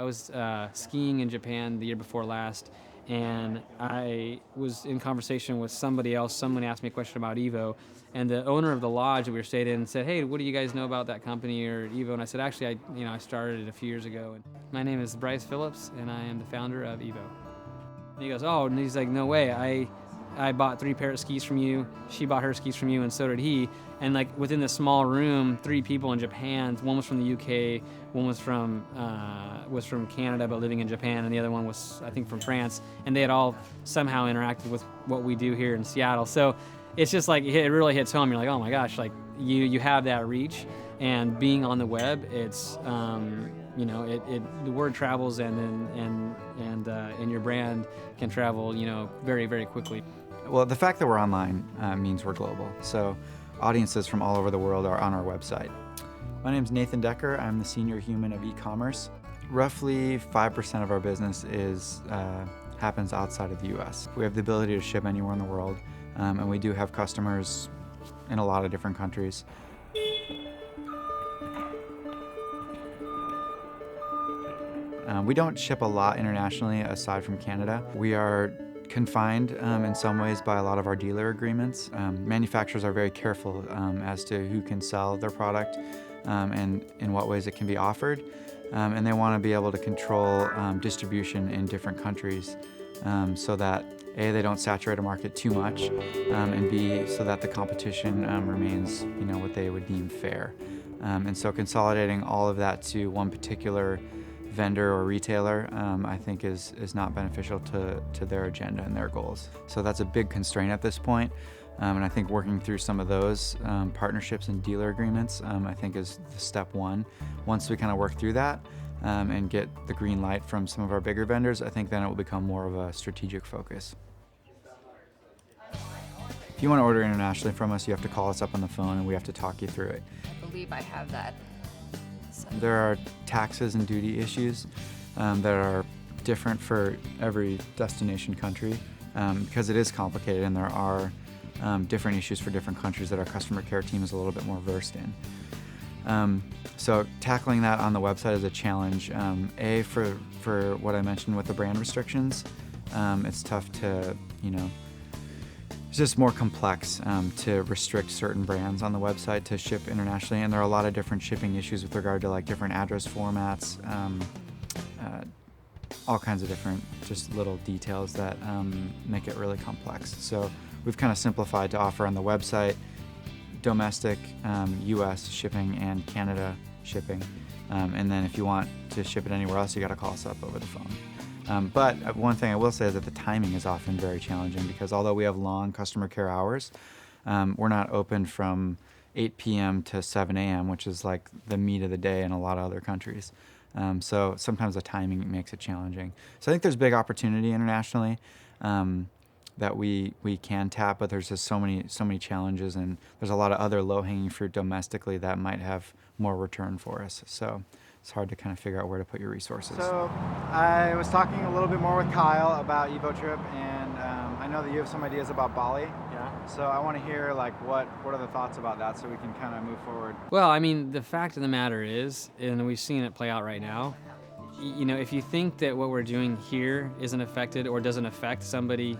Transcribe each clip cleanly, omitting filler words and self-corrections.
I was skiing in Japan the year before last, and I was in conversation with somebody else. Someone asked me a question about Evo, and the owner of the lodge that we were staying in said, "Hey, what do you guys know about that company or Evo?" And I said, "Actually, I started it a few years ago. And my name is Bryce Phillips, and I am the founder of Evo." And he goes, "Oh," and he's like, "No way. I bought 3 pairs of skis from you. She bought her skis from you, and so did he." And like within this small room, 3 people in Japan. One was from the UK, one was from Canada but living in Japan, and the other one was, I think, from France. And they had all somehow interacted with what we do here in Seattle. So it's just like it really hits home. You're like, oh my gosh, like you have that reach, and being on the web, it's the word travels, and your brand can travel, very, very quickly. Well, the fact that we're online means we're global. So audiences from all over the world are on our website. My name is Nathan Decker. I'm the senior human of e-commerce. Roughly 5% of our business happens outside of the US. We have the ability to ship anywhere in the world, and we do have customers in a lot of different countries. We don't ship a lot internationally aside from Canada. We are confined in some ways by a lot of our dealer agreements. Manufacturers are very careful as to who can sell their product and in what ways it can be offered. And they want to be able to control distribution in different countries so that A, they don't saturate a market too much, and B, so that the competition remains what they would deem fair. And so consolidating all of that to one particular vendor or retailer, I think is not beneficial to their agenda and their goals. So that's a big constraint at this point. And I think working through some of those partnerships and dealer agreements, I think is step one. Once we kind of work through that and get the green light from some of our bigger vendors, I think then it will become more of a strategic focus. If you want to order internationally from us, you have to call us up on the phone and we have to talk you through it. I believe I have that. There are taxes and duty issues that are different for every destination country because it is complicated, and there are different issues for different countries that our customer care team is a little bit more versed in. So tackling that on the website is a challenge. A, for what I mentioned with the brand restrictions, it's tough to, it's just more complex to restrict certain brands on the website to ship internationally, and there are a lot of different shipping issues with regard to like different address formats, all kinds of different just little details that make it really complex. So we've kind of simplified to offer on the website domestic US shipping and Canada shipping, and then if you want to ship it anywhere else, you got to call us up over the phone. But one thing I will say is that the timing is often very challenging because although we have long customer care hours, we're not open from 8 p.m. to 7 a.m., which is like the meat of the day in a lot of other countries. So sometimes the timing makes it challenging. So I think there's big opportunity internationally that we can tap, but there's just so many challenges, and there's a lot of other low-hanging fruit domestically that might have more return for us. So it's hard to kind of figure out where to put your resources. So I was talking a little bit more with Kyle about EvoTrip, and I know that you have some ideas about Bali. Yeah. So I want to hear like what are the thoughts about that so we can kind of move forward. Well, I mean, the fact of the matter is, and we've seen it play out right now, if you think that what we're doing here isn't affected or doesn't affect somebody,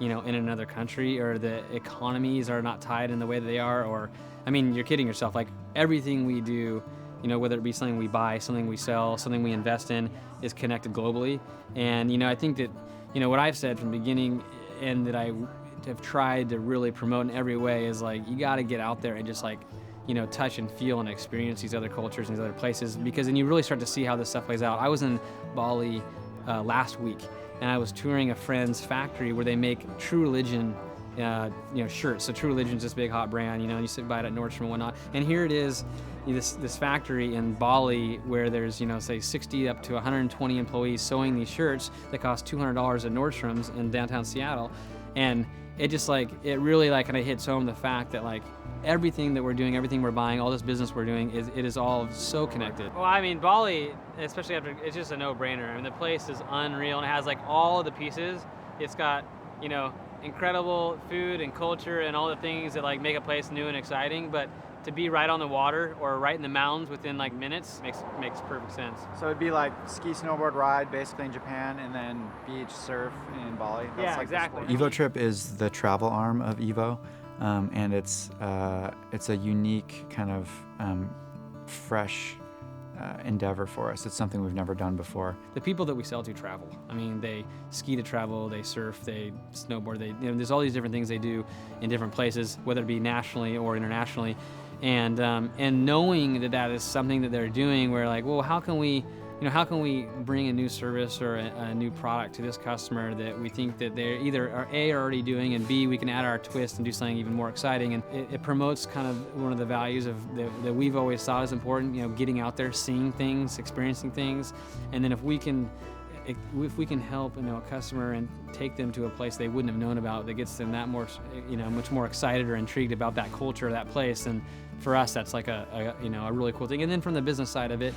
in another country, or the economies are not tied in the way that they are, or, I mean, you're kidding yourself. Like everything we do, whether it be something we buy, something we sell, something we invest in, is connected globally. And, I think that, what I've said from the beginning and that I have tried to really promote in every way is like, you got to get out there and just like, touch and feel and experience these other cultures and these other places, because then you really start to see how this stuff plays out. I was in Bali last week, and I was touring a friend's factory where they make True Religion shirts. So True Religion is this big hot brand, and you sit by it at Nordstrom and whatnot. And here it is, this factory in Bali where there's, say 60 up to 120 employees sewing these shirts that cost $200 at Nordstrom's in downtown Seattle. And it just it really kind of hits home the fact that everything that we're doing, everything we're buying, all this business we're doing, it is all so connected. Well, I mean, Bali, especially after, it's just a no-brainer. I mean, the place is unreal, and it has all of the pieces. It's got, incredible food and culture and all the things that make a place new and exciting. But to be right on the water or right in the mountains within like minutes makes perfect sense. So it'd be like ski, snowboard, ride basically in Japan, and then beach, surf in Bali. That's Yeah, like the exactly. sport. EvoTrip is the travel arm of Evo, and it's a unique kind of fresh endeavor for us. It's something we've never done before. The people that we sell to travel. I mean, they ski to travel, they surf, they snowboard, there's all these different things they do in different places, whether it be nationally or internationally. And knowing that that is something that they're doing, we're like, well, how can we bring a new service or a new product to this customer that we think that they're either are already doing, and B, we can add our twist and do something even more exciting. And it promotes kind of one of the values that we've always thought is important, getting out there, seeing things, experiencing things. And then if we can help a customer and take them to a place they wouldn't have known about, that gets them that more much more excited or intrigued about that culture of that place, and for us that's like a really cool thing. And then from the business side of it,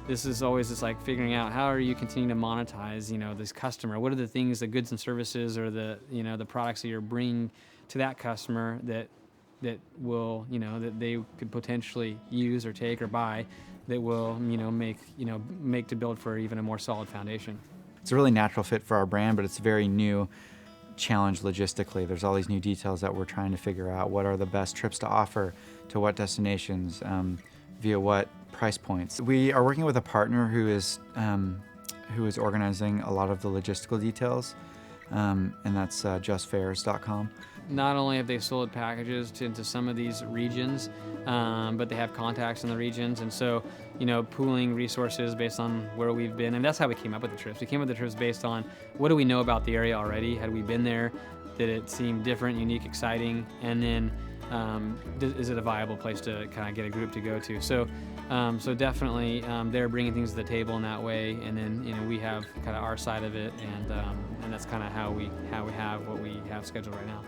this is always just like figuring out how are you continuing to monetize this customer. What are the things, the goods and services, or the the products that you're bringing to that customer that will that they could potentially use or take or buy, that will make to build for even a more solid foundation. It's a really natural fit for our brand, but it's very new challenge logistically. There's all these new details that we're trying to figure out. What are the best trips to offer to what destinations, via what price points. We are working with a partner who is organizing a lot of the logistical details, and that's justfares.com. Not only have they sold packages into some of these regions, but they have contacts in the regions, and so pooling resources based on where we've been. And that's how we came up with the trips. We came up with the trips based on what do we know about the area already? Had we been there? Did it seem different, unique, exciting? And then is it a viable place to kind of get a group to go to? So definitely they're bringing things to the table in that way, and then we have kind of our side of it, and that's kind of how we have what we have scheduled right now.